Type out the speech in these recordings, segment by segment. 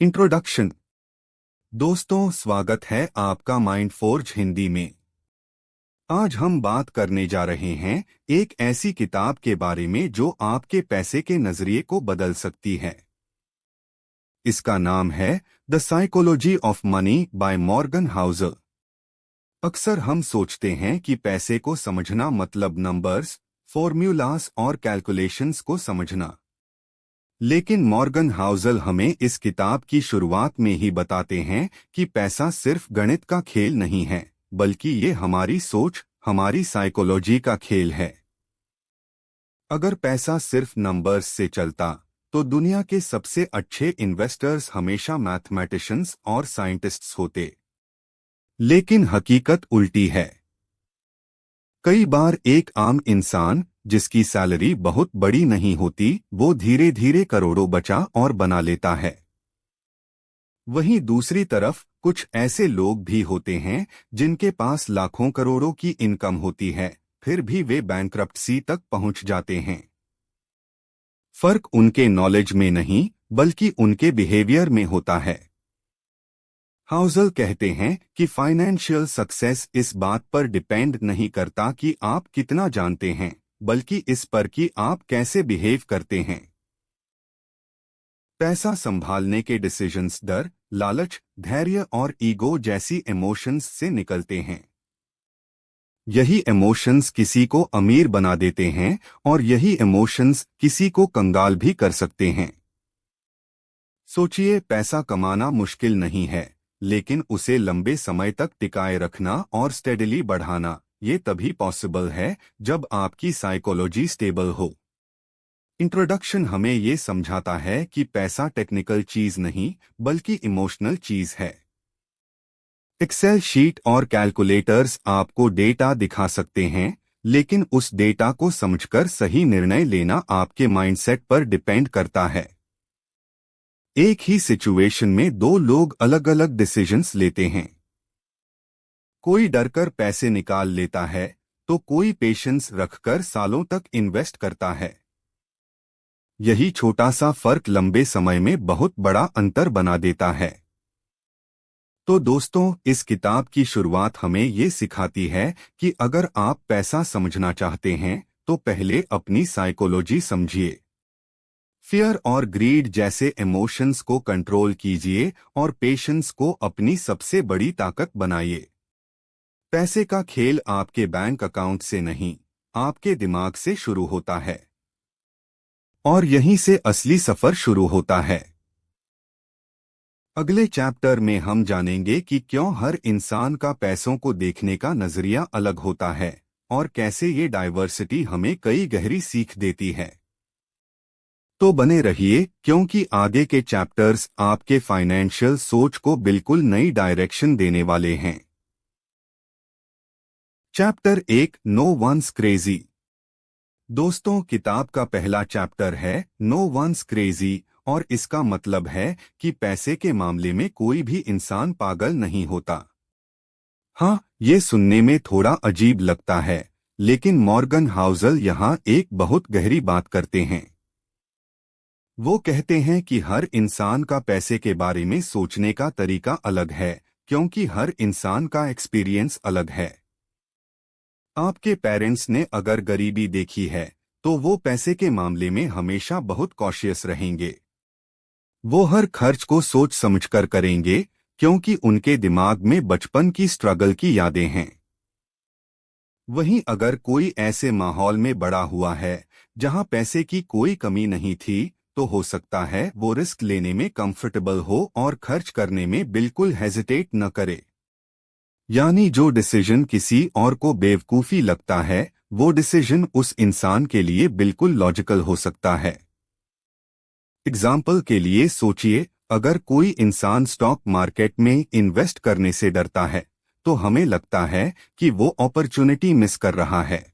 Introduction. दोस्तों, स्वागत है आपका माइंड फोर्ज हिंदी में। आज हम बात करने जा रहे हैं एक ऐसी किताब के बारे में जो आपके पैसे के नजरिए को बदल सकती है। इसका नाम है the psychology of money by Morgan Housel. अक्सर हम सोचते हैं कि पैसे को समझना मतलब नंबर्स, फॉर्मूलास और कैलकुलेशंस को समझना। लेकिन मॉर्गन हाउसल हमें इस किताब की शुरुआत में ही बताते हैं कि पैसा सिर्फ गणित का खेल नहीं है, बल्कि ये हमारी सोच, हमारी साइकोलॉजी का खेल है। अगर पैसा सिर्फ नंबर्स से चलता तो दुनिया के सबसे अच्छे इन्वेस्टर्स हमेशा मैथमेटिशियंस और साइंटिस्ट्स होते। लेकिन हकीकत उल्टी है। कई बार एक आम इंसान जिसकी सैलरी बहुत बड़ी नहीं होती, वो धीरे धीरे करोड़ों बचा और बना लेता है। वहीं दूसरी तरफ कुछ ऐसे लोग भी होते हैं जिनके पास लाखों करोड़ों की इनकम होती है, फिर भी वे बैंकरप्सी तक पहुंच जाते हैं। फर्क उनके नॉलेज में नहीं, बल्कि उनके बिहेवियर में होता है। हाउसल कहते हैं कि फाइनेंशियल सक्सेस इस बात पर डिपेंड नहीं करता कि आप कितना जानते हैं, बल्कि इस पर कि आप कैसे बिहेव करते हैं। पैसा संभालने के डिसीजंस डर, लालच, धैर्य और ईगो जैसी इमोशंस से निकलते हैं। यही इमोशंस किसी को अमीर बना देते हैं और यही इमोशंस किसी को कंगाल भी कर सकते हैं। सोचिए, पैसा कमाना मुश्किल नहीं है, लेकिन उसे लंबे समय तक टिकाए रखना और स्टेडिली बढ़ाना, ये तभी पॉसिबल है जब आपकी साइकोलॉजी स्टेबल हो। इंट्रोडक्शन हमें ये समझाता है कि पैसा टेक्निकल चीज नहीं, बल्कि इमोशनल चीज है। एक्सेल शीट और कैलकुलेटर्स आपको डेटा दिखा सकते हैं, लेकिन उस डेटा को समझकर सही निर्णय लेना आपके माइंडसेट पर डिपेंड करता है। एक ही सिचुएशन में दो लोग अलग अलग डिसीजंस लेते हैं। कोई डरकर पैसे निकाल लेता है, तो कोई पेशेंस रखकर सालों तक इन्वेस्ट करता है। यही छोटा सा फर्क लंबे समय में बहुत बड़ा अंतर बना देता है। तो दोस्तों, इस किताब की शुरुआत हमें ये सिखाती है कि अगर आप पैसा समझना चाहते हैं तो पहले अपनी साइकोलॉजी समझिए। फियर और ग्रीड जैसे इमोशंस को कंट्रोल कीजिए और पेशेंस को अपनी सबसे बड़ी ताकत बनाइए। पैसे का खेल आपके बैंक अकाउंट से नहीं, आपके दिमाग से शुरू होता है, और यहीं से असली सफर शुरू होता है। अगले चैप्टर में हम जानेंगे कि क्यों हर इंसान का पैसों को देखने का नजरिया अलग होता है और कैसे ये डाइवर्सिटी हमें कई गहरी सीख देती है। तो बने रहिए, क्योंकि आगे के चैप्टर्स आपके फाइनेंशियल सोच को बिल्कुल नई डायरेक्शन देने वाले हैं। Chapter 1, no one's crazy. दोस्तों, किताब का पहला चैप्टर है नो वंस क्रेजी, और इसका मतलब है कि पैसे के मामले में कोई भी इंसान पागल नहीं होता। हाँ, ये सुनने में थोड़ा अजीब लगता है, लेकिन मॉर्गन हाउसल यहाँ एक बहुत गहरी बात करते हैं। वो कहते हैं कि हर इंसान का पैसे के बारे में सोचने का तरीका अलग है, क्योंकि हर इंसान का एक्सपीरियंस अलग है। आपके पेरेंट्स ने अगर गरीबी देखी है, तो वो पैसे के मामले में हमेशा बहुत कॉशियस रहेंगे। वो हर खर्च को सोच समझकर करेंगे, क्योंकि उनके दिमाग में बचपन की स्ट्रगल की यादें हैं। वहीं अगर कोई ऐसे माहौल में बड़ा हुआ है जहां पैसे की कोई कमी नहीं थी, तो हो सकता है वो रिस्क लेने में कंफर्टेबल हो और खर्च करने में बिल्कुल हेजिटेट न करे। यानी जो डिसीजन किसी और को बेवकूफ़ी लगता है, वो डिसीजन उस इंसान के लिए बिल्कुल लॉजिकल हो सकता है। एग्जाम्पल के लिए सोचिए, अगर कोई इंसान स्टॉक मार्केट में इन्वेस्ट करने से डरता है, तो हमें लगता है कि वो अपॉर्चुनिटी मिस कर रहा है।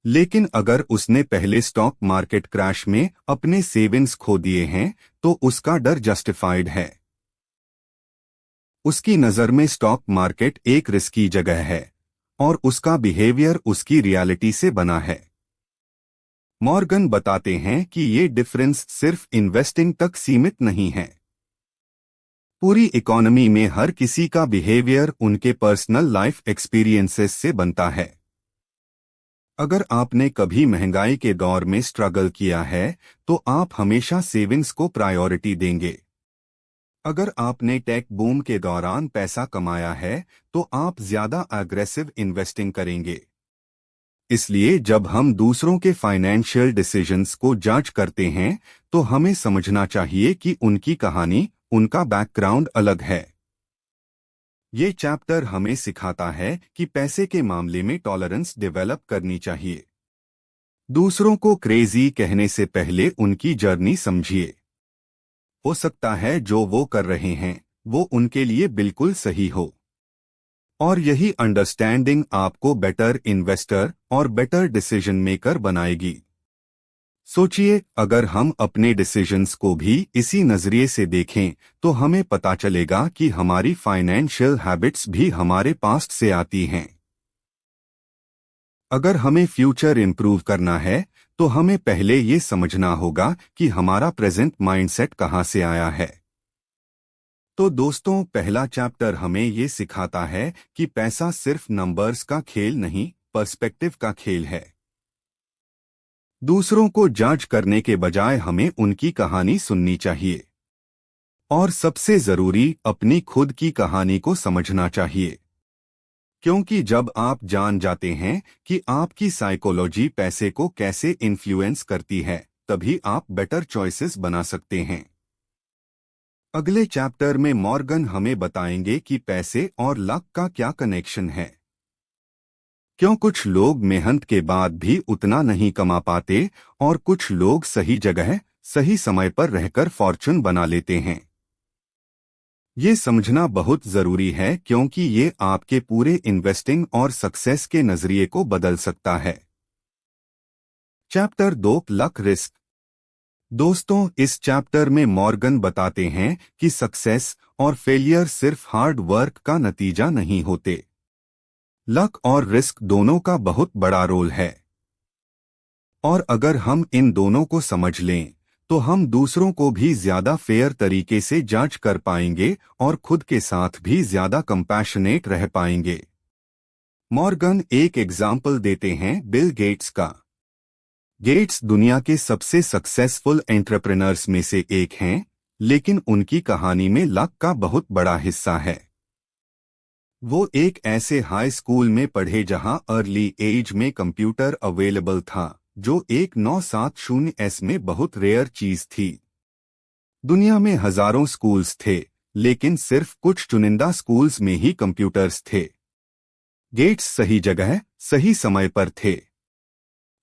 लेकिन अगर उसने पहले स्टॉक मार्केट क्रैश में अपने सेविंग्स खो दिए हैं, तो उसका डर जस्टिफाइड है। उसकी नज़र में स्टॉक मार्केट एक रिस्की जगह है और उसका बिहेवियर उसकी रियलिटी से बना है। मॉर्गन बताते हैं कि ये डिफरेंस सिर्फ इन्वेस्टिंग तक सीमित नहीं है। पूरी इकोनॉमी में हर किसी का बिहेवियर उनके पर्सनल लाइफ एक्सपीरियंसेस से बनता है। अगर आपने कभी महंगाई के दौर में स्ट्रगल किया है तो आप हमेशा सेविंग्स को प्रायोरिटी देंगे। अगर आपने टेक बूम के दौरान पैसा कमाया है तो आप ज्यादा अग्रेसिव इन्वेस्टिंग करेंगे। इसलिए जब हम दूसरों के फाइनेंशियल डिसीजंस को जज करते हैं तो हमें समझना चाहिए कि उनकी कहानी, उनका बैकग्राउंड अलग है। ये चैप्टर हमें सिखाता है कि पैसे के मामले में टॉलरेंस डेवलप करनी चाहिए। दूसरों को क्रेजी कहने से पहले उनकी जर्नी समझिए। हो सकता है जो वो कर रहे हैं वो उनके लिए बिल्कुल सही हो, और यही अंडरस्टैंडिंग आपको बेटर इन्वेस्टर और बेटर डिसीजन मेकर बनाएगी। सोचिए, अगर हम अपने डिसीजंस को भी इसी नजरिए से देखें तो हमें पता चलेगा कि हमारी फाइनेंशियल हैबिट्स भी हमारे पास्ट से आती हैं। अगर हमें फ्यूचर इंप्रूव करना है तो हमें पहले ये समझना होगा कि हमारा प्रेजेंट माइंडसेट कहाँ से आया है। तो दोस्तों, पहला चैप्टर हमें ये सिखाता है कि पैसा सिर्फ नंबर्स का खेल नहीं, पर्सपेक्टिव का खेल है। दूसरों को जज करने के बजाय हमें उनकी कहानी सुननी चाहिए, और सबसे जरूरी अपनी खुद की कहानी को समझना चाहिए। क्योंकि जब आप जान जाते हैं कि आपकी साइकोलॉजी पैसे को कैसे इन्फ्लुएंस करती है, तभी आप बेटर चॉइसेस बना सकते हैं। अगले चैप्टर में मॉर्गन हमें बताएंगे कि पैसे और लक का क्या कनेक्शन है। क्यों कुछ लोग मेहनत के बाद भी उतना नहीं कमा पाते और कुछ लोग सही जगह सही समय पर रहकर फॉर्चून बना लेते हैं। ये समझना बहुत जरूरी है क्योंकि ये आपके पूरे इन्वेस्टिंग और सक्सेस के नजरिए को बदल सकता है। Chapter 2, luck risk. दोस्तों, इस चैप्टर में मॉर्गन बताते हैं कि सक्सेस और फेलियर सिर्फ हार्ड वर्क का नतीजा नहीं होते। लक और रिस्क दोनों का बहुत बड़ा रोल है, और अगर हम इन दोनों को समझ लें तो हम दूसरों को भी ज्यादा फेयर तरीके से जज कर पाएंगे और खुद के साथ भी ज्यादा कंपैशनेट रह पाएंगे। मॉर्गन एक एग्जाम्पल देते हैं बिल गेट्स का। गेट्स दुनिया के सबसे सक्सेसफुल एंटरप्रेन्योर्स में से एक हैं, लेकिन उनकी कहानी में लक का बहुत बड़ा हिस्सा है। वो एक ऐसे हाई स्कूल में पढ़े जहां अर्ली एज में कंप्यूटर अवेलेबल था, जो 1970s में बहुत रेयर चीज थी। दुनिया में हजारों स्कूल्स थे, लेकिन सिर्फ कुछ चुनिंदा स्कूल्स में ही कंप्यूटर्स थे। गेट्स सही जगह सही समय पर थे।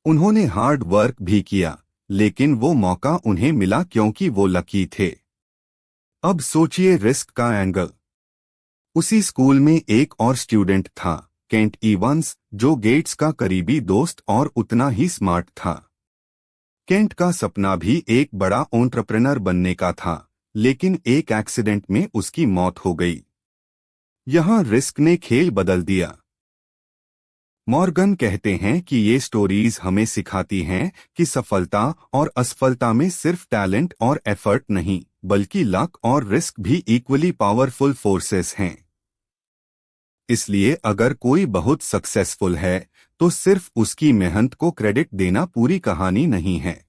उन्होंने हार्ड वर्क भी किया, लेकिन वो मौका उन्हें मिला क्योंकि वो लकी थे। अब सोचिए रिस्क का एंगल। उसी स्कूल में एक और स्टूडेंट था, केंट इवंस, जो गेट्स का करीबी दोस्त और उतना ही स्मार्ट था। केंट का सपना भी एक बड़ा एंटरप्रेन्योर बनने का था, लेकिन एक एक्सीडेंट में उसकी मौत हो गई। यहां रिस्क ने खेल बदल दिया। मॉर्गन कहते हैं कि ये स्टोरीज हमें सिखाती हैं कि सफलता और असफलता में सिर्फ टैलेंट और एफर्ट नहीं, बल्कि लक और रिस्क भी इक्वली पावरफुल फोर्सेस हैं। इसलिए अगर कोई बहुत सक्सेसफुल है तो सिर्फ उसकी मेहनत को क्रेडिट देना पूरी कहानी नहीं है,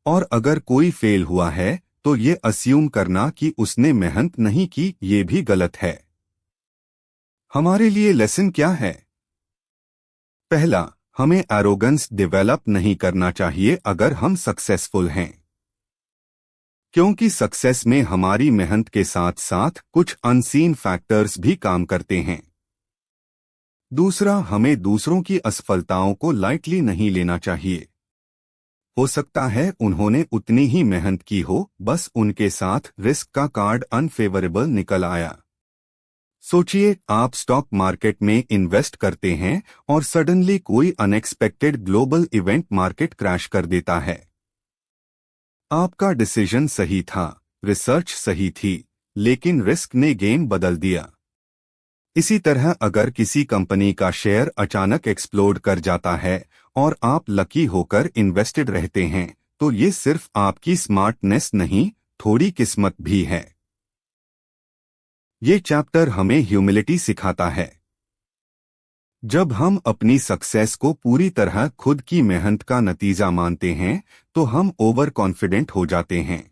और अगर कोई फेल हुआ है तो ये अस्यूम करना कि उसने मेहनत नहीं की, ये भी गलत है। हमारे लिए लेसन क्या है? पहला, हमें एरोगेंस डेवलप नहीं करना चाहिए अगर हम सक्सेसफुल हैं, क्योंकि सक्सेस में हमारी मेहनत के साथ साथ कुछ अनसीन फैक्टर्स भी काम करते हैं। दूसरा, हमें दूसरों की असफलताओं को लाइटली नहीं लेना चाहिए। हो सकता है उन्होंने उतनी ही मेहनत की हो, बस उनके साथ रिस्क का कार्ड अनफेवरेबल निकल आया। सोचिए, आप स्टॉक मार्केट में इन्वेस्ट करते हैं और सडनली कोई unexpected global event market crash कर देता है। आपका डिसीजन सही था, रिसर्च सही थी, लेकिन रिस्क ने गेम बदल दिया। इसी तरह अगर किसी कंपनी का शेयर अचानक एक्सप्लोड कर जाता है और आप लकी होकर इन्वेस्टेड रहते हैं, तो ये सिर्फ आपकी स्मार्टनेस नहीं, थोड़ी किस्मत भी है। ये चैप्टर हमें ह्यूमिलिटी सिखाता है। जब हम अपनी सक्सेस को पूरी तरह खुद की मेहनत का नतीजा मानते हैं तो हम ओवर कॉन्फिडेंट हो जाते हैं,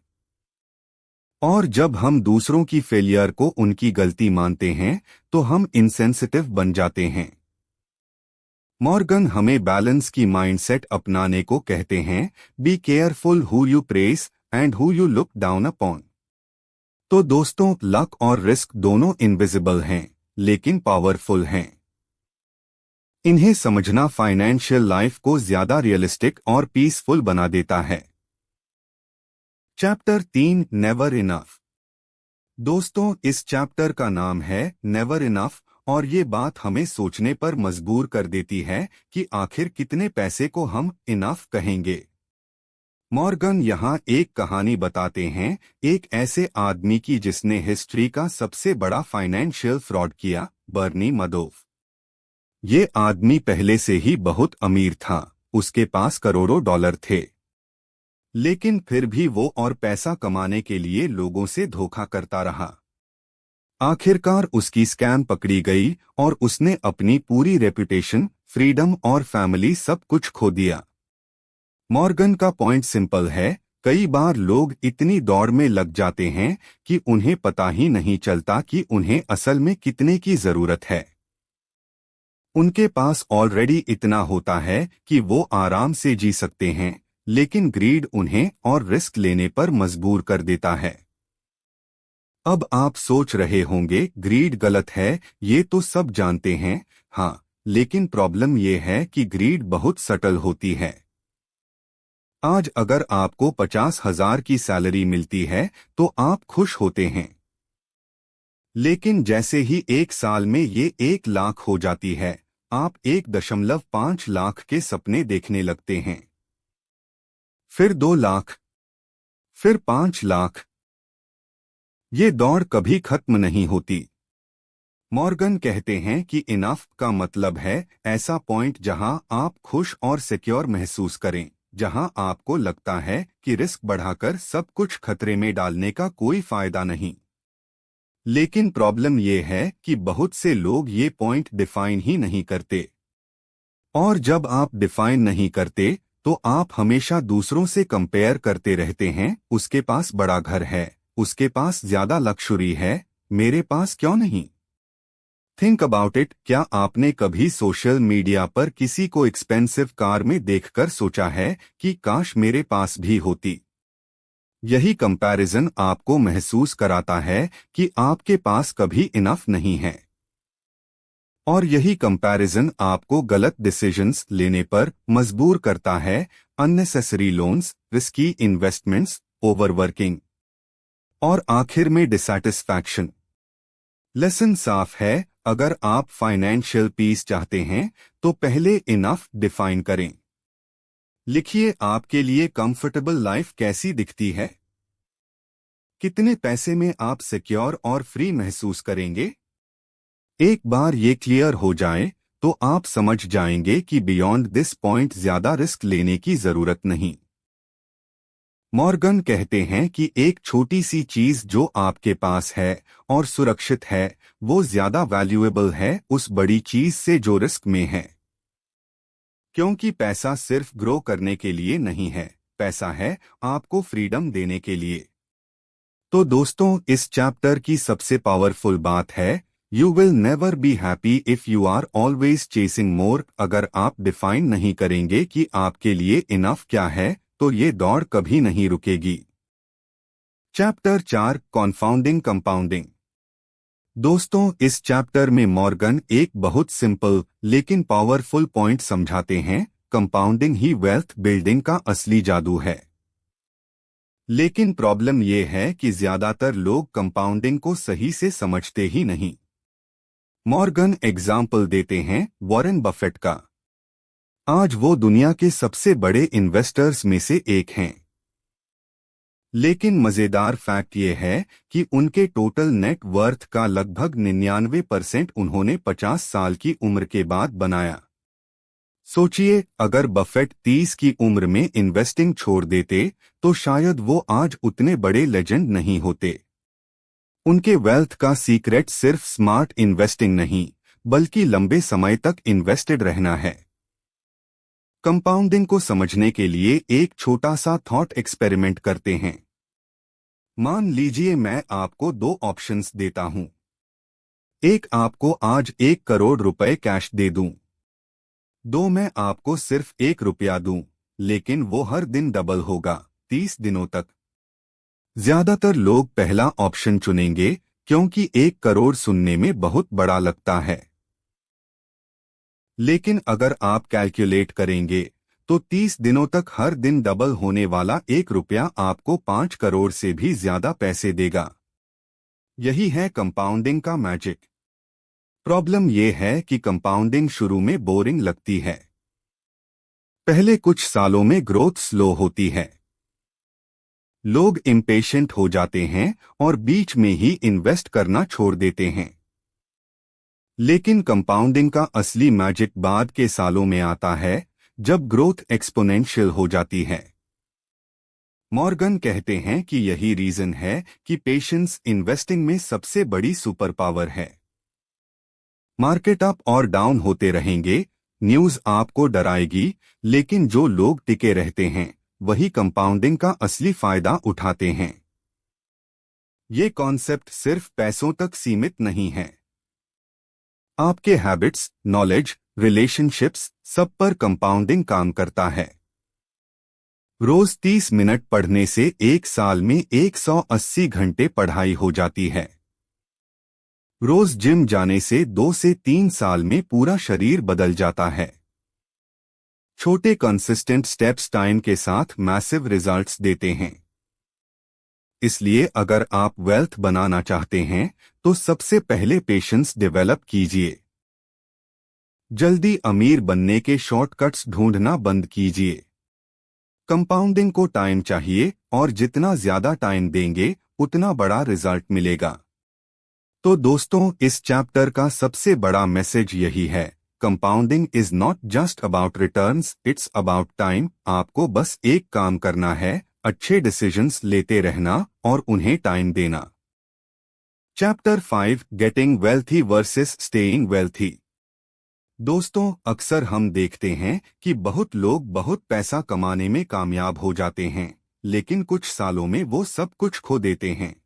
और जब हम दूसरों की फेलियर को उनकी गलती मानते हैं तो हम इनसेंसिटिव बन जाते हैं। मॉर्गन हमें बैलेंस की माइंडसेट अपनाने को कहते हैं। Be careful who you press and who you look down upon. तो दोस्तों, लक और रिस्क दोनों इनविजिबल हैं लेकिन पावरफुल हैं। इन्हें समझना फाइनेंशियल लाइफ को ज्यादा रियलिस्टिक और पीसफुल बना देता है। Chapter 3, never enough. दोस्तों, इस चैप्टर का नाम है नेवर इनफ, और ये बात हमें सोचने पर मजबूर कर देती है कि आखिर कितने पैसे को हम इनफ कहेंगे। मॉर्गन यहाँ एक कहानी बताते हैं, एक ऐसे आदमी की जिसने हिस्ट्री का सबसे बड़ा फाइनेंशियल फ्रॉड किया, बर्नी मडोफ। ये आदमी पहले से ही बहुत अमीर था, उसके पास करोड़ों डॉलर थे, लेकिन फिर भी वो और पैसा कमाने के लिए लोगों से धोखा करता रहा। आखिरकार उसकी स्कैम पकड़ी गई और उसने अपनी पूरी रेपुटेशन, फ्रीडम और फैमिली सब कुछ खो दिया। मॉर्गन का पॉइंट सिंपल है, कई बार लोग इतनी दौड़ में लग जाते हैं कि उन्हें पता ही नहीं चलता कि उन्हें असल में कितने की जरूरत है। उनके पास ऑलरेडी इतना होता है कि वो आराम से जी सकते हैं, लेकिन ग्रीड उन्हें और रिस्क लेने पर मजबूर कर देता है। अब आप सोच रहे होंगे, ग्रीड गलत है, ये तो सब जानते हैं। हाँ, लेकिन प्रॉब्लम ये है कि ग्रीड बहुत सटल होती है। आज अगर आपको 50,000 की सैलरी मिलती है तो आप खुश होते हैं, लेकिन जैसे ही एक साल में ये 1 लाख हो जाती है, आप 1.5 लाख के सपने देखने लगते हैं। फिर 2 लाख, फिर 5 लाख। ये दौड़ कभी खत्म नहीं होती। मॉर्गन कहते हैं कि इनफ का मतलब है ऐसा पॉइंट जहां आप खुश और सिक्योर महसूस करें, जहां आपको लगता है कि रिस्क बढ़ाकर सब कुछ खतरे में डालने का कोई फायदा नहीं। लेकिन प्रॉब्लम ये है कि बहुत से लोग ये पॉइंट डिफाइन ही नहीं करते, और जब आप डिफाइन नहीं करते तो आप हमेशा दूसरों से कंपेयर करते रहते हैं। उसके पास बड़ा घर है, उसके पास ज्यादा लक्ष्यूरी है, मेरे पास क्यों नहीं। Think about it. क्या आपने कभी सोशल मीडिया पर किसी को एक्सपेंसिव कार में देखकर सोचा है कि काश मेरे पास भी होती? यही कंपैरिजन आपको महसूस कराता है कि आपके पास कभी इनफ नहीं है, और यही कंपैरिजन आपको गलत डिसीजंस लेने पर मजबूर करता है। Unnecessary loans, risky investments, overworking और आखिर में डिसैटिस्फैक्शन। लेसन साफ है, अगर आप फाइनेंशियल पीस चाहते हैं तो पहले इनफ डिफाइन करें। लिखिए, आपके लिए कंफर्टेबल लाइफ कैसी दिखती है? कितने पैसे में आप सिक्योर और फ्री महसूस करेंगे? एक बार ये क्लियर हो जाए तो आप समझ जाएंगे कि बियॉन्ड दिस पॉइंट ज्यादा रिस्क लेने की जरूरत नहीं। मॉर्गन कहते हैं कि एक छोटी सी चीज जो आपके पास है और सुरक्षित है, वो ज्यादा वैल्यूएबल है उस बड़ी चीज से जो रिस्क में है। क्योंकि पैसा सिर्फ ग्रो करने के लिए नहीं है, पैसा है आपको फ्रीडम देने के लिए। तो दोस्तों, इस चैप्टर की सबसे पावरफुल बात है, you will never be happy if you are always chasing more. अगर आप डिफाइन नहीं करेंगे कि आपके लिए इनफ क्या है तो ये दौड़ कभी नहीं रुकेगी। Chapter 4, confounding compounding. दोस्तों, इस चैप्टर में मॉर्गन एक बहुत सिंपल लेकिन पावरफुल पॉइंट समझाते हैं, कंपाउंडिंग ही वेल्थ बिल्डिंग का असली जादू है। लेकिन प्रॉब्लम यह है कि ज्यादातर लोग कंपाउंडिंग को सही से समझते ही नहीं। मॉर्गन एग्जाम्पल देते हैं वॉरेन बफेट का। आज वो दुनिया के सबसे बड़े इन्वेस्टर्स में से एक हैं, लेकिन मजेदार फैक्ट ये है कि उनके टोटल नेट वर्थ का लगभग 99% उन्होंने 50 साल की उम्र के बाद बनाया। सोचिए, अगर बफेट 30 की उम्र में इन्वेस्टिंग छोड़ देते तो शायद वो आज उतने बड़े लेजेंड नहीं होते। उनके वेल्थ का सीक्रेट सिर्फ स्मार्ट इन्वेस्टिंग नहीं, बल्कि लंबे समय तक इन्वेस्टेड रहना है। कंपाउंडिंग को समझने के लिए एक छोटा सा थॉट एक्सपेरिमेंट करते हैं। मान लीजिए मैं आपको दो ऑप्शंस देता हूं। एक, आपको आज 1 करोड़ रुपए कैश दे दूं। दो, मैं आपको सिर्फ 1 रुपया दूं, लेकिन वो हर दिन डबल होगा, 30 दिनों तक। ज्यादातर लोग पहला ऑप्शन चुनेंगे, क्योंकि 1 करोड़ सुनने में बहुत बड़ा लगता है। लेकिन अगर आप कैलकुलेट करेंगे, तो 30 दिनों तक हर दिन डबल होने वाला 1 रुपया आपको 5 करोड़ से भी ज्यादा पैसे देगा। यही है कंपाउंडिंग का मैजिक। प्रॉब्लम यह है कि कंपाउंडिंग शुरू में बोरिंग लगती है। पहले कुछ सालों में ग्रोथ स्लो होती है। लोग इम्पेशेंट हो जाते हैं और बीच में ही इन्वेस्ट करना छोड़ देते हैं। लेकिन कंपाउंडिंग का असली मैजिक बाद के सालों में आता है, जब ग्रोथ एक्सपोनेंशियल हो जाती है। मॉर्गन कहते हैं कि यही रीजन है कि पेशेंस इन्वेस्टिंग में सबसे बड़ी सुपर पावर है। मार्केट अप और डाउन होते रहेंगे, न्यूज़ आपको डराएगी, लेकिन जो लोग टिके रहते हैं वही कंपाउंडिंग का असली फायदा उठाते हैं। ये कॉन्सेप्ट सिर्फ पैसों तक सीमित नहीं है। आपके हैबिट्स, नॉलेज, रिलेशनशिप्स, सब पर कंपाउंडिंग काम करता है। रोज 30 मिनट पढ़ने से एक साल में 180 घंटे पढ़ाई हो जाती है। रोज जिम जाने से 2 से 3 साल में पूरा शरीर बदल जाता है। छोटे कंसिस्टेंट स्टेप्स टाइम के साथ मैसिव रिजल्ट्स देते हैं। इसलिए अगर आप वेल्थ बनाना चाहते हैं, तो सबसे पहले पेशेंस डेवलप कीजिए। जल्दी अमीर बनने के शॉर्टकट्स ढूंढना बंद कीजिए। कंपाउंडिंग को टाइम चाहिए, और जितना ज्यादा टाइम देंगे उतना बड़ा रिजल्ट मिलेगा। तो दोस्तों, इस चैप्टर का सबसे बड़ा मैसेज यही है, compounding is not just about returns, it's about time. आपको बस एक काम करना है, अच्छे डिसीजंस लेते रहना और उन्हें टाइम देना। Chapter 5, getting wealthy versus staying wealthy. दोस्तों, अक्सर हम देखते हैं कि बहुत लोग बहुत पैसा कमाने में कामयाब हो जाते हैं, लेकिन कुछ सालों में वो सब कुछ खो देते हैं।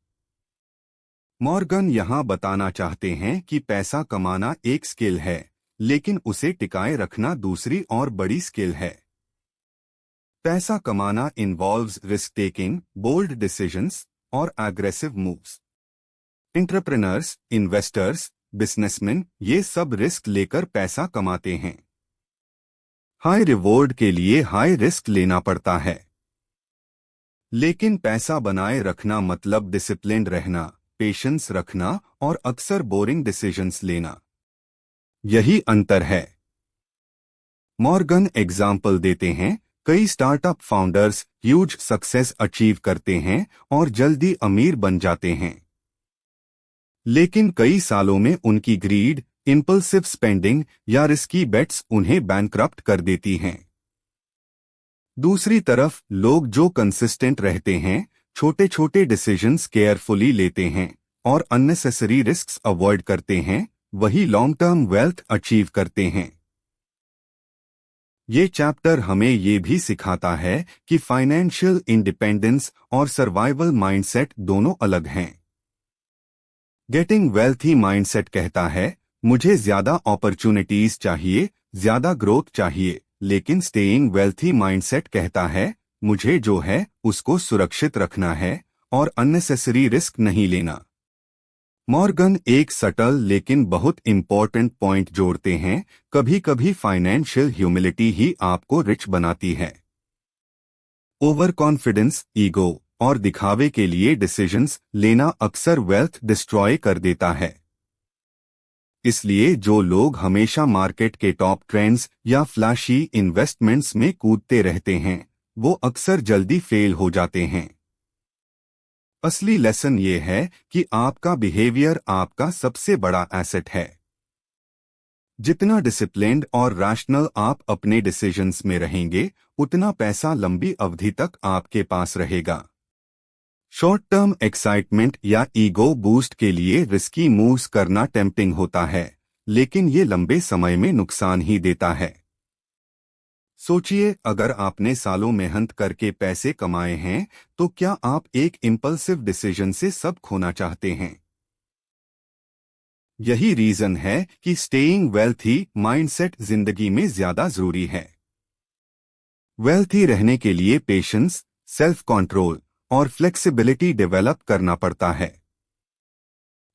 मॉर्गन यहाँ बताना चाहते हैं कि पैसा कमाना एक स्किल है, लेकिन उसे टिकाए रखना दूसरी और बड़ी स्किल है। पैसा कमाना involves risk taking, bold decisions और aggressive moves. Entrepreneurs, investors, businessman, ये सब रिस्क लेकर पैसा कमाते हैं। हाई रिवॉर्ड के लिए हाई रिस्क लेना पड़ता है। लेकिन पैसा बनाए रखना मतलब डिसिप्लिन्ड रहना, पेशेंस रखना और अक्सर बोरिंग डिसीजंस लेना। यही अंतर है। मॉर्गन एग्जाम्पल देते हैं, कई startup founders huge success achieve करते हैं और जल्दी अमीर बन जाते हैं। लेकिन कई सालों में उनकी ग्रीड, इंपल्सिव स्पेंडिंग या रिस्की बेट्स उन्हें बैंकरप्ट कर देती हैं। दूसरी तरफ लोग जो कंसिस्टेंट रहते हैं, छोटे छोटे डिसीजंस केयरफुली लेते हैं और अननेसेसरी रिस्क्स अवॉइड करते हैं, वही लॉन्ग टर्म वेल्थ अचीव करते हैं। ये चैप्टर हमें ये भी सिखाता है कि फाइनेंशियल इंडिपेंडेंस और सर्वाइवल माइंडसेट दोनों अलग हैं। गेटिंग वेल्थी माइंडसेट कहता है, मुझे ज्यादा अपॉर्चुनिटीज चाहिए, ज्यादा ग्रोथ चाहिए, लेकिन स्टेइंग वेल्थी माइंडसेट कहता है, मुझे जो है उसको सुरक्षित रखना है और अननेसेसरी रिस्क नहीं लेना। मॉर्गन एक सटल लेकिन बहुत इंपॉर्टेंट पॉइंट जोड़ते हैं, कभी कभी फाइनेंशियल ह्यूमिलिटी ही आपको रिच बनाती है। ओवर कॉन्फिडेंस, ईगो और दिखावे के लिए डिसीजंस लेना अक्सर वेल्थ डिस्ट्रॉय कर देता है। इसलिए जो लोग हमेशा मार्केट के टॉप ट्रेंड्स या फ्लैशी इन्वेस्टमेंट्स में कूदते रहते हैं, वो अक्सर जल्दी फेल हो जाते हैं। असली लेसन ये है कि आपका बिहेवियर आपका सबसे बड़ा एसेट है। जितना डिसिप्लिन्ड और रैशनल आप अपने डिसीजंस में रहेंगे, उतना पैसा लंबी अवधि तक आपके पास रहेगा। शॉर्ट टर्म एक्साइटमेंट या ईगो बूस्ट के लिए रिस्की मूव्स करना टेम्पटिंग होता है, लेकिन ये लंबे समय में नुकसान ही देता है। सोचिए, अगर आपने सालों मेहनत करके पैसे कमाए हैं, तो क्या आप एक इम्पल्सिव डिसीजन से सब खोना चाहते हैं? यही रीजन है कि स्टेइंग वेल्थी माइंडसेट जिंदगी में ज्यादा जरूरी है। वेल्थी रहने के लिए पेशेंस, सेल्फ कंट्रोल और फ्लेक्सिबिलिटी डेवलप करना पड़ता है।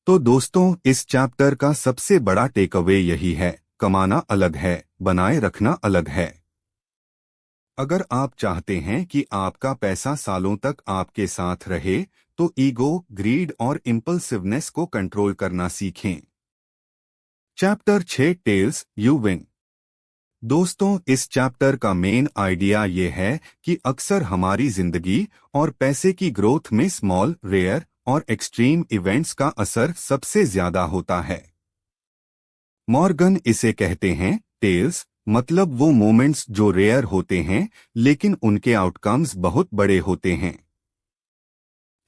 तो दोस्तों, इस चैप्टर का सबसे बड़ा टेकअवे यही है, कमाना अलग है, बनाए रखना अलग है। अगर आप चाहते हैं कि आपका पैसा सालों तक आपके साथ रहे, तो ईगो, ग्रीड और इम्पल्सिवनेस को कंट्रोल करना सीखें। Chapter 6 tells you win. दोस्तों, इस चैप्टर का मेन आइडिया ये है कि अक्सर हमारी जिंदगी और पैसे की ग्रोथ में स्मॉल, रेयर और एक्सट्रीम इवेंट्स का असर सबसे ज्यादा होता है। मॉर्गन इसे कहते हैं टेल्स, मतलब वो मोमेंट्स जो रेयर होते हैं लेकिन उनके आउटकम्स बहुत बड़े होते हैं।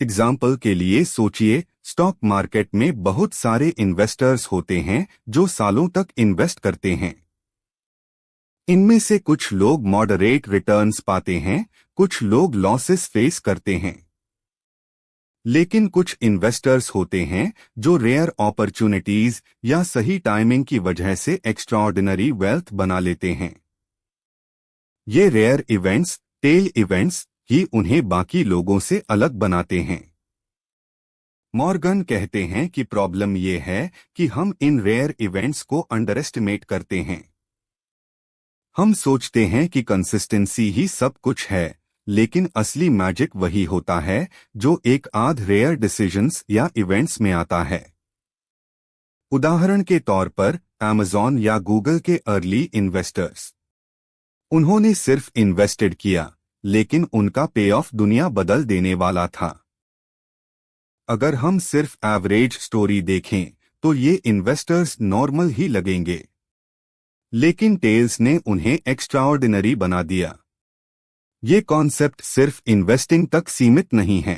एग्जाम्पल के लिए सोचिए, स्टॉक मार्केट में बहुत सारे इन्वेस्टर्स होते हैं जो सालों तक इन्वेस्ट करते हैं। इनमें से कुछ लोग मॉडरेट रिटर्न्स पाते हैं, कुछ लोग लॉसेस फेस करते हैं। लेकिन कुछ इन्वेस्टर्स होते हैं जो रेयर अपॉर्चुनिटीज या सही टाइमिंग की वजह से एक्स्ट्राऑर्डिनरी वेल्थ बना लेते हैं। ये रेयर इवेंट्स, टेल इवेंट्स, ही उन्हें बाकी लोगों से अलग बनाते हैं। मॉर्गन कहते हैं कि प्रॉब्लम ये है कि हम इन रेयर इवेंट्स को अंडर एस्टिमेट करते हैं। हम सोचते हैं कि कंसिस्टेंसी ही सब कुछ है, लेकिन असली मैजिक वही होता है जो एक आध रेयर डिसीजंस या इवेंट्स में आता है। उदाहरण के तौर पर अमेज़न या गूगल के अर्ली इन्वेस्टर्स, उन्होंने सिर्फ इन्वेस्टेड किया, लेकिन उनका पे ऑफ दुनिया बदल देने वाला था। अगर हम सिर्फ एवरेज स्टोरी देखें तो ये इन्वेस्टर्स नॉर्मल ही लगेंगे, लेकिन टेल्स ने उन्हें एक्स्ट्राऑर्डिनरी बना दिया। ये कॉन्सेप्ट सिर्फ इन्वेस्टिंग तक सीमित नहीं है।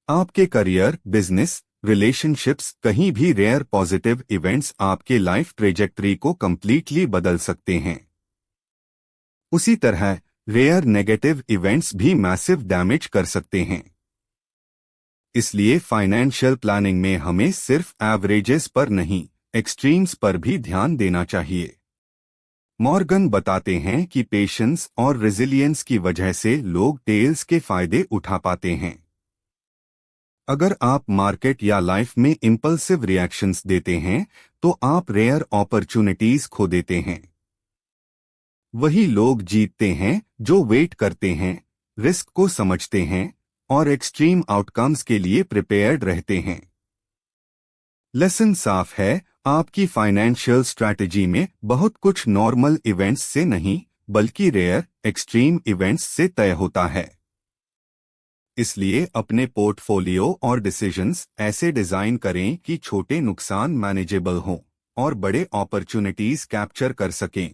आपके करियर, बिजनेस, रिलेशनशिप्स, कहीं भी रेयर पॉजिटिव इवेंट्स आपके लाइफ ट्रेजेक्टरी को कंप्लीटली बदल सकते हैं। उसी तरह रेयर नेगेटिव इवेंट्स भी मैसिव डैमेज कर सकते हैं। इसलिए फाइनेंशियल प्लानिंग में हमें सिर्फ एवरेजेस पर नहीं, एक्सट्रीम्स पर भी ध्यान देना चाहिए। मॉर्गन बताते हैं कि पेशेंस और रेजिलियंस की वजह से लोग टेल्स के फायदे उठा पाते हैं। अगर आप मार्केट या लाइफ में इंपल्सिव रिएक्शंस देते हैं, तो आप रेयर अपॉर्चुनिटीज खो देते हैं। वही लोग जीतते हैं जो वेट करते हैं, रिस्क को समझते हैं और एक्सट्रीम आउटकम्स के लिए प्रिपेयर्ड रहते हैं। लेसन साफ है, आपकी फाइनेंशियल स्ट्रैटेजी में बहुत कुछ नॉर्मल इवेंट्स से नहीं, बल्कि रेयर, एक्सट्रीम इवेंट्स से तय होता है। इसलिए अपने पोर्टफोलियो और डिसीजंस ऐसे डिजाइन करें कि छोटे नुकसान मैनेजेबल हों और बड़े अपॉर्चुनिटीज कैप्चर कर सकें।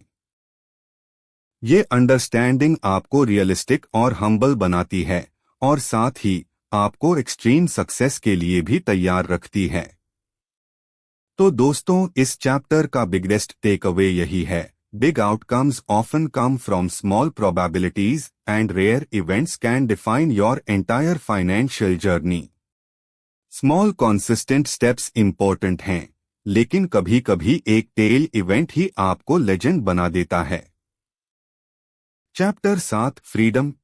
ये अंडरस्टैंडिंग आपको रियलिस्टिक और हम्बल बनाती है और साथ ही आपको एक्सट्रीम सक्सेस के लिए भी तैयार रखती है। तो दोस्तों, इस चैप्टर का बिगेस्ट टेक अवे यही है, big outcomes often come from small probabilities and rare events can define your entire financial journey. Small consistent steps important हैं, लेकिन कभी कभी एक टेल इवेंट ही आपको लेजेंड बना देता है। Chapter 7 freedom.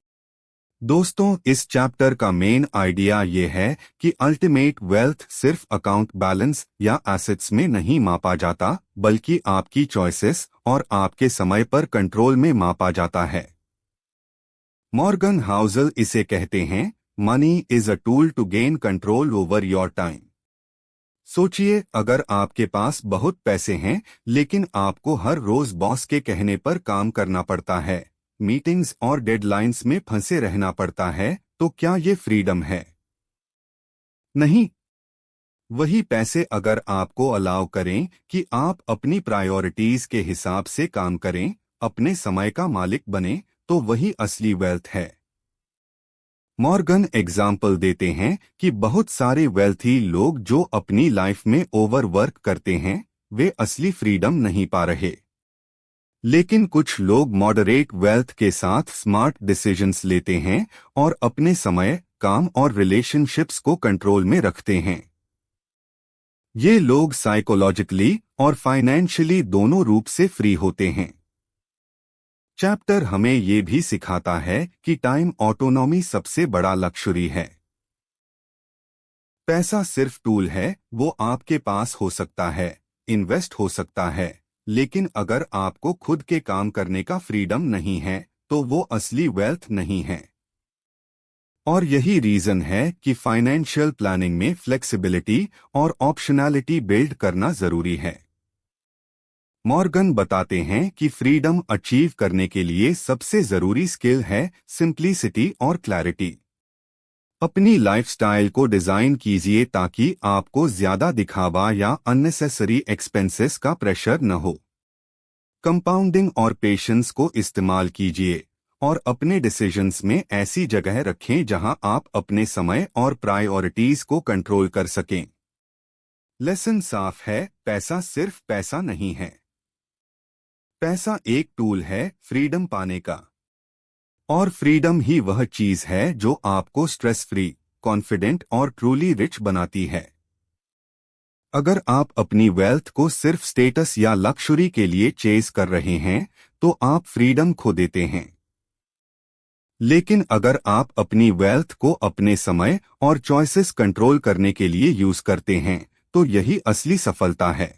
दोस्तों, इस चैप्टर का मेन आइडिया ये है कि अल्टीमेट वेल्थ सिर्फ अकाउंट बैलेंस या एसेट्स में नहीं मापा जाता, बल्कि आपकी चॉइसेस और आपके समय पर कंट्रोल में मापा जाता है। मॉर्गन हाउसल इसे कहते हैं, money is a tool to gain control over your time. सोचिए, अगर आपके पास बहुत पैसे हैं, लेकिन आपको हर रोज बॉस के कहने पर काम करना पड़ता है, मीटिंग्स और डेडलाइंस में फंसे रहना पड़ता है, तो क्या ये फ्रीडम है? नहीं। वही पैसे अगर आपको अलाउ करें कि आप अपनी प्रायोरिटीज के हिसाब से काम करें, अपने समय का मालिक बने, तो वही असली वेल्थ है। मॉर्गन एग्जाम्पल देते हैं कि बहुत सारे वेल्थी लोग जो अपनी लाइफ में ओवरवर्क करते हैं वे असली फ्रीडम नहीं पा रहे। लेकिन कुछ लोग मॉडरेट वेल्थ के साथ स्मार्ट डिसीजंस लेते हैं और अपने समय, काम और रिलेशनशिप्स को कंट्रोल में रखते हैं। ये लोग साइकोलॉजिकली और फाइनेंशियली दोनों रूप से फ्री होते हैं। चैप्टर हमें ये भी सिखाता है कि टाइम ऑटोनॉमी सबसे बड़ा लक्ष्य है। पैसा सिर्फ टूल है, वो आपके पास हो सकता है, इन्वेस्ट हो सकता है, लेकिन अगर आपको खुद के काम करने का फ्रीडम नहीं है तो वो असली वेल्थ नहीं है। और यही रीजन है कि फाइनेंशियल प्लानिंग में फ्लेक्सिबिलिटी और ऑप्शनैलिटी बिल्ड करना जरूरी है। मॉर्गन बताते हैं कि फ्रीडम अचीव करने के लिए सबसे जरूरी स्किल है सिंप्लिसिटी और क्लैरिटी। अपनी लाइफस्टाइल को डिजाइन कीजिए ताकि आपको ज्यादा दिखावा या अननेसेसरी एक्सपेंसेस का प्रेशर न हो। कंपाउंडिंग और पेशेंस को इस्तेमाल कीजिए और अपने डिसीजंस में ऐसी जगह रखें जहां आप अपने समय और प्रायोरिटीज को कंट्रोल कर सकें। लेसन साफ है, पैसा सिर्फ पैसा नहीं है। पैसा एक टूल है फ्रीडम पाने का, और फ्रीडम ही वह चीज है जो आपको स्ट्रेस फ्री, कॉन्फिडेंट और ट्रूली रिच बनाती है। अगर आप अपनी वेल्थ को सिर्फ स्टेटस या लक्ष्य के लिए चेज कर रहे हैं तो आप फ्रीडम खो देते हैं। लेकिन अगर आप अपनी वेल्थ को अपने समय और चॉइसेस कंट्रोल करने के लिए यूज करते हैं तो यही असली सफलता है।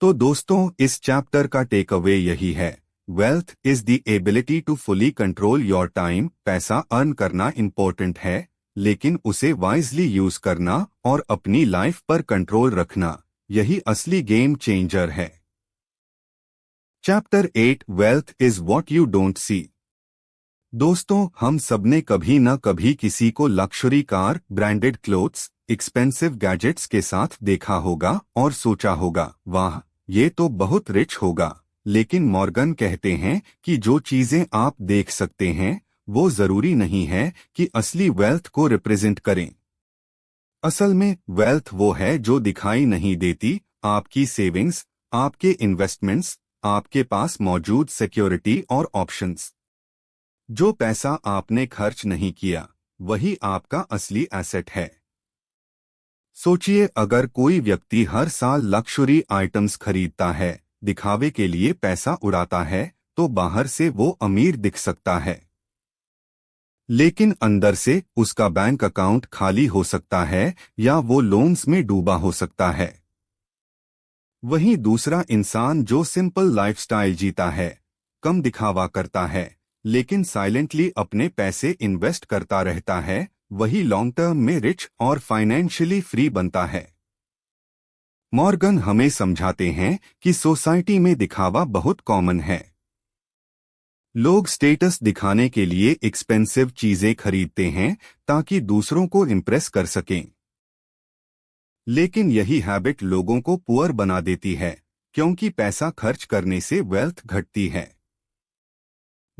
तो दोस्तों, इस चैप्टर का टेक अवे यही है, wealth is the ability to fully control your time. पैसा अर्न करना इम्पोर्टेंट है, लेकिन उसे वाइजली यूज करना और अपनी लाइफ पर कंट्रोल रखना, यही असली गेम चेंजर है। Chapter 8, wealth is what you don't see. दोस्तों, हम सबने कभी न कभी किसी को luxury car, branded clothes, expensive gadgets के साथ देखा होगा और सोचा होगा, वाह, ये तो बहुत रिच होगा। लेकिन मॉर्गन कहते हैं कि जो चीजें आप देख सकते हैं वो जरूरी नहीं है कि असली वेल्थ को रिप्रेजेंट करें। असल में वेल्थ वो है जो दिखाई नहीं देती, आपकी सेविंग्स, आपके इन्वेस्टमेंट्स, आपके पास मौजूद सिक्योरिटी और ऑप्शंस। जो पैसा आपने खर्च नहीं किया वही आपका असली एसेट है। सोचिए, अगर कोई व्यक्ति हर साल लक्जरी आइटम्स खरीदता है, दिखावे के लिए पैसा उड़ाता है, तो बाहर से वो अमीर दिख सकता है, लेकिन अंदर से उसका बैंक अकाउंट खाली हो सकता है या वो लोन्स में डूबा हो सकता है। वहीं दूसरा इंसान जो सिंपल लाइफस्टाइल जीता है, कम दिखावा करता है, लेकिन साइलेंटली अपने पैसे इन्वेस्ट करता रहता है, वही लॉन्ग टर्म में रिच और फाइनेंशियली फ्री बनता है। मॉर्गन हमें समझाते हैं कि सोसाइटी में दिखावा बहुत कॉमन है। लोग स्टेटस दिखाने के लिए एक्सपेंसिव चीजें खरीदते हैं ताकि दूसरों को इम्प्रेस कर सकें। लेकिन यही हैबिट लोगों को पुअर बना देती है, क्योंकि पैसा खर्च करने से वेल्थ घटती है।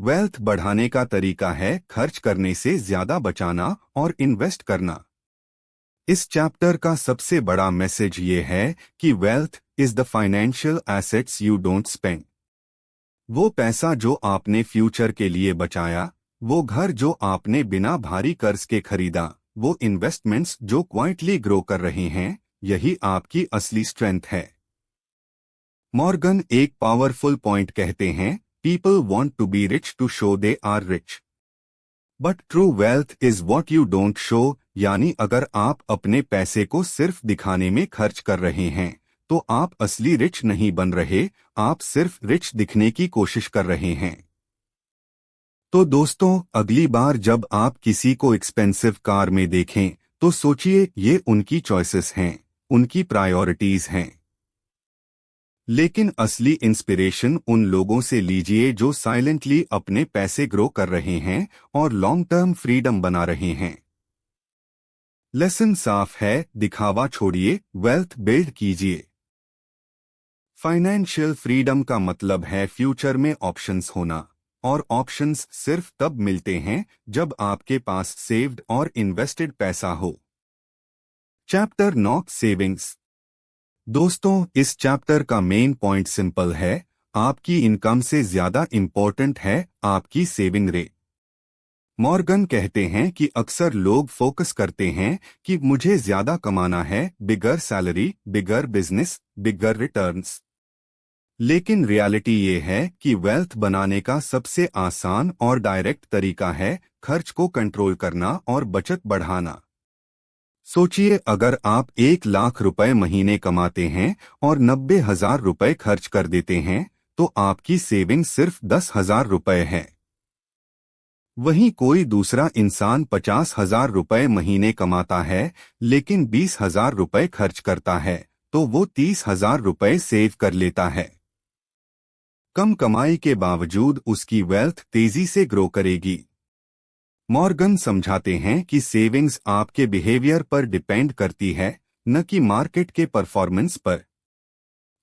वेल्थ बढ़ाने का तरीका है खर्च करने से ज्यादा बचाना और इन्वेस्ट करना। इस चैप्टर का सबसे बड़ा मैसेज ये है कि wealth is the financial assets you don't spend. वो पैसा जो आपने फ्यूचर के लिए बचाया, वो घर जो आपने बिना भारी कर्ज के खरीदा, वो इन्वेस्टमेंट्स जो क्वाइटली ग्रो कर रहे हैं, यही आपकी असली स्ट्रेंथ है। मॉर्गन एक पावरफुल पॉइंट कहते हैं, people want to be rich to show they are rich, but true wealth is what you don't show. यानी अगर आप अपने पैसे को सिर्फ दिखाने में खर्च कर रहे हैं तो आप असली रिच नहीं बन रहे, आप सिर्फ रिच दिखने की कोशिश कर रहे हैं। तो दोस्तों, अगली बार जब आप किसी को एक्सपेंसिव कार में देखें तो सोचिए ये उनकी चॉइसेस हैं, उनकी प्रायोरिटीज हैं। लेकिन असली इंस्पिरेशन उन लोगों से लीजिए जो साइलेंटली अपने पैसे ग्रो कर रहे हैं और लॉन्ग टर्म फ्रीडम बना रहे हैं। लेसन साफ है, दिखावा छोड़िए, वेल्थ बिल्ड कीजिए। फाइनेंशियल फ्रीडम का मतलब है फ्यूचर में ऑप्शंस होना, और ऑप्शंस सिर्फ तब मिलते हैं जब आपके पास सेव्ड और इन्वेस्टेड पैसा हो। Chapter 9 savings. दोस्तों, इस चैप्टर का मेन पॉइंट सिंपल है, आपकी इनकम से ज्यादा इम्पोर्टेंट है आपकी सेविंग रेट। मॉर्गन कहते हैं कि अक्सर लोग फोकस करते हैं कि मुझे ज्यादा कमाना है, बिगर सैलरी, बिगर बिजनेस, बिगर रिटर्न्स। लेकिन रियलिटी ये है कि वेल्थ बनाने का सबसे आसान और डायरेक्ट तरीका है खर्च को कंट्रोल करना और बचत बढ़ाना। सोचिए, अगर आप 1 लाख रुपए महीने कमाते हैं और 90,000 रुपए खर्च कर देते हैं, तो आपकी सेविंग सिर्फ 10,000 रुपए है। वहीं कोई दूसरा इंसान 50,000 रुपए महीने कमाता है लेकिन 20,000 रुपए खर्च करता है, तो वो 30,000 रुपए सेव कर लेता है। कम कमाई के बावजूद उसकी वेल्थ तेजी से ग्रो करेगी। मॉर्गन समझाते हैं कि सेविंग्स आपके बिहेवियर पर डिपेंड करती है, न कि मार्केट के परफॉर्मेंस पर।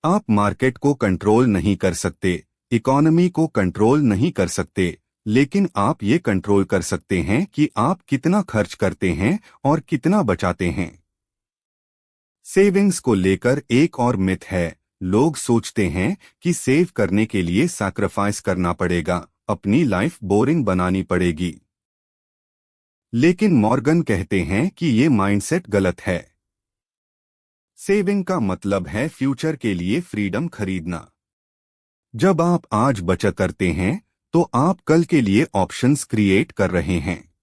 आप मार्केट को कंट्रोल नहीं कर सकते, इकोनॉमी को कंट्रोल नहीं कर सकते, लेकिन आप ये कंट्रोल कर सकते हैं कि आप कितना खर्च करते हैं और कितना बचाते हैं। सेविंग्स को लेकर एक और मिथ है, लोग सोचते हैं कि सेव करने के लिए सैक्रिफाइस करना पड़ेगा, अपनी लाइफ बोरिंग बनानी पड़ेगी। लेकिन मॉर्गन कहते हैं कि ये माइंडसेट गलत है। सेविंग का मतलब है फ्यूचर के लिए फ्रीडम खरीदना। जब आप आज बचत करते हैं तो आप कल के लिए ऑप्शंस क्रिएट कर रहे हैं।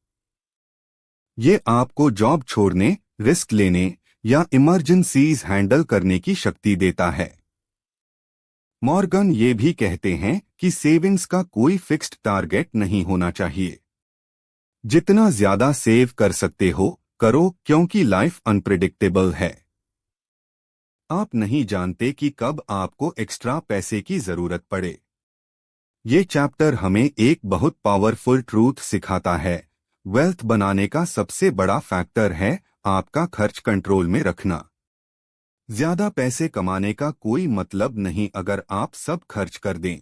ये आपको जॉब छोड़ने, रिस्क लेने या इमरजेंसीज हैंडल करने की शक्ति देता है। मॉर्गन ये भी कहते हैं कि सेविंग्स का कोई फिक्स्ड टारगेट नहीं होना चाहिए। जितना ज्यादा सेव कर सकते हो करो, क्योंकि लाइफ अनप्रेडिक्टेबल है। आप नहीं जानते कि कब आपको एक्स्ट्रा पैसे की जरूरत पड़े। ये चैप्टर हमें एक बहुत पावरफुल ट्रूथ सिखाता है, वेल्थ बनाने का सबसे बड़ा फैक्टर है आपका खर्च कंट्रोल में रखना। ज्यादा पैसे कमाने का कोई मतलब नहीं अगर आप सब खर्च कर दें।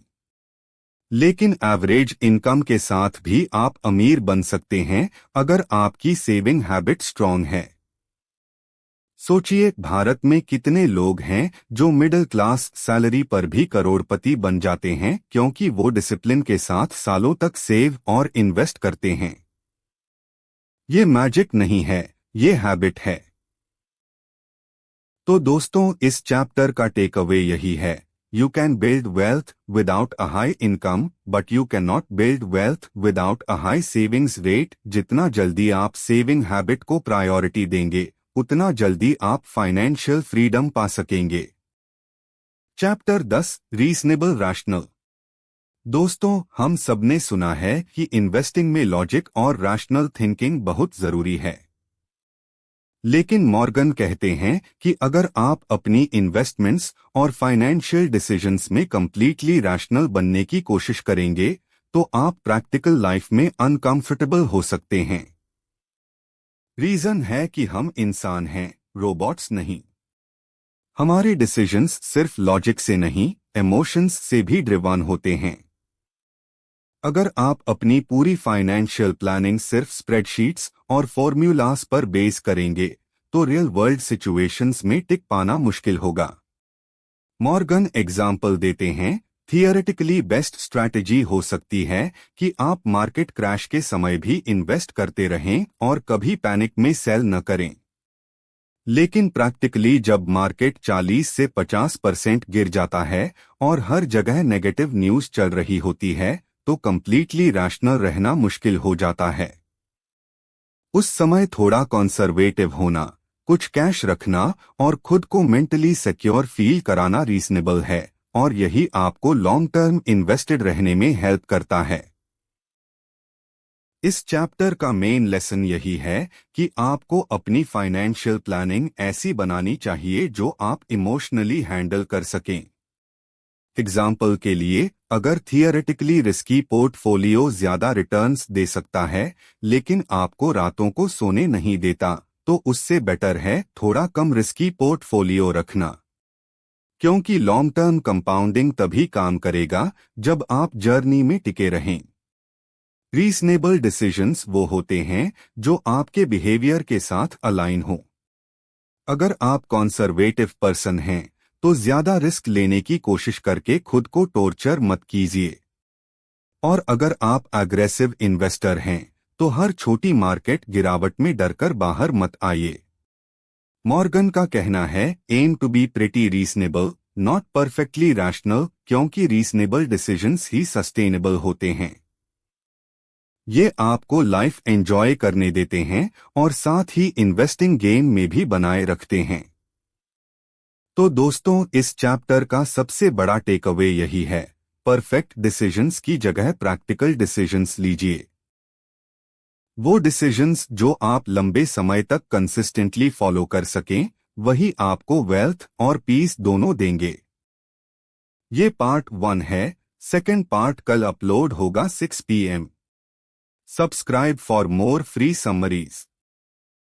लेकिन एवरेज इनकम के साथ भी आप अमीर बन सकते हैं अगर आपकी सेविंग हैबिट स्ट्रांग है। सोचिए, भारत में कितने लोग हैं जो मिडिल क्लास सैलरी पर भी करोड़पति बन जाते हैं क्योंकि वो डिसिप्लिन के साथ सालों तक सेव और इन्वेस्ट करते हैं। ये मैजिक नहीं है, ये हैबिट है। तो दोस्तों, इस चैप्टर का टेक अवे यही है, you can build wealth without a high income but you can not build wealth without a high savings rate. जितना जल्दी आप सेविंग हैबिट को प्रायोरिटी देंगे, उतना जल्दी आप फाइनेंशियल फ्रीडम पा सकेंगे। Chapter 10 reasonable rational. दोस्तों, हम सबने सुना है कि इन्वेस्टिंग में लॉजिक और रैशनल थिंकिंग बहुत जरूरी है। लेकिन मॉर्गन कहते हैं कि अगर आप अपनी इन्वेस्टमेंट्स और फाइनेंशियल डिसीजंस में कंप्लीटली रैशनल बनने की कोशिश करेंगे, तो आप प्रैक्टिकल लाइफ में अनकंफर्टेबल हो सकते हैं। रीजन है कि हम इंसान हैं, रोबोट्स नहीं। हमारे डिसीजंस सिर्फ लॉजिक से नहीं, इमोशंस से भी ड्रिवन होते हैं। अगर आप अपनी पूरी फाइनेंशियल प्लानिंग सिर्फ स्प्रेडशीट्स और फॉर्मूलास पर बेस करेंगे, तो रियल वर्ल्ड सिचुएशंस में टिक पाना मुश्किल होगा। मॉर्गन एग्जाम्पल देते हैं, थियोरेटिकली बेस्ट स्ट्रैटेजी हो सकती है कि आप मार्केट क्रैश के समय भी इन्वेस्ट करते रहें और कभी पैनिक में सेल न करें। लेकिन प्रैक्टिकली जब मार्केट 40 से 50% गिर जाता है और हर जगह नेगेटिव न्यूज़ चल रही होती है, तो कंप्लीटली रैशनल रहना मुश्किल हो जाता है। उस समय थोड़ा कंजर्वेटिव होना, कुछ कैश रखना और खुद को मेंटली सिक्योर फील कराना रीजनेबल है, और यही आपको लॉन्ग टर्म इन्वेस्टेड रहने में हेल्प करता है। इस चैप्टर का मेन लेसन यही है कि आपको अपनी फाइनेंशियल प्लानिंग ऐसी बनानी चाहिए जो आप इमोशनली हैंडल कर सकें। एग्जाम्पल के लिए, अगर थियोरेटिकली रिस्की पोर्टफोलियो ज्यादा रिटर्न्स दे सकता है लेकिन आपको रातों को सोने नहीं देता, तो उससे बेटर है थोड़ा कम रिस्की पोर्टफोलियो रखना। क्योंकि लॉन्ग टर्म कंपाउंडिंग तभी काम करेगा जब आप जर्नी में टिके रहें। रीजनेबल डिसीजंस वो होते हैं जो आपके बिहेवियर के साथ अलाइन हो। अगर आप कॉन्सर्वेटिव पर्सन हैं तो ज्यादा रिस्क लेने की कोशिश करके खुद को टॉर्चर मत कीजिए। और अगर आप एग्रेसिव इन्वेस्टर हैं तो हर छोटी मार्केट गिरावट में डरकर बाहर मत आइए। मॉर्गन का कहना है, aim to be pretty reasonable, not perfectly rational, क्योंकि रीजनेबल डिसीजंस ही सस्टेनेबल होते हैं। ये आपको लाइफ एंजॉय करने देते हैं और साथ ही इन्वेस्टिंग गेम में भी बनाए रखते हैं। तो दोस्तों, इस चैप्टर का सबसे बड़ा टेकअवे यही है, परफेक्ट डिसीजंस की जगह प्रैक्टिकल डिसीजंस लीजिए। वो डिसीजंस जो आप लंबे समय तक कंसिस्टेंटली फॉलो कर सकें, वही आपको वेल्थ और पीस दोनों देंगे। ये पार्ट 1 है, सेकंड पार्ट कल अपलोड होगा 6 PM। Subscribe for more free summaries.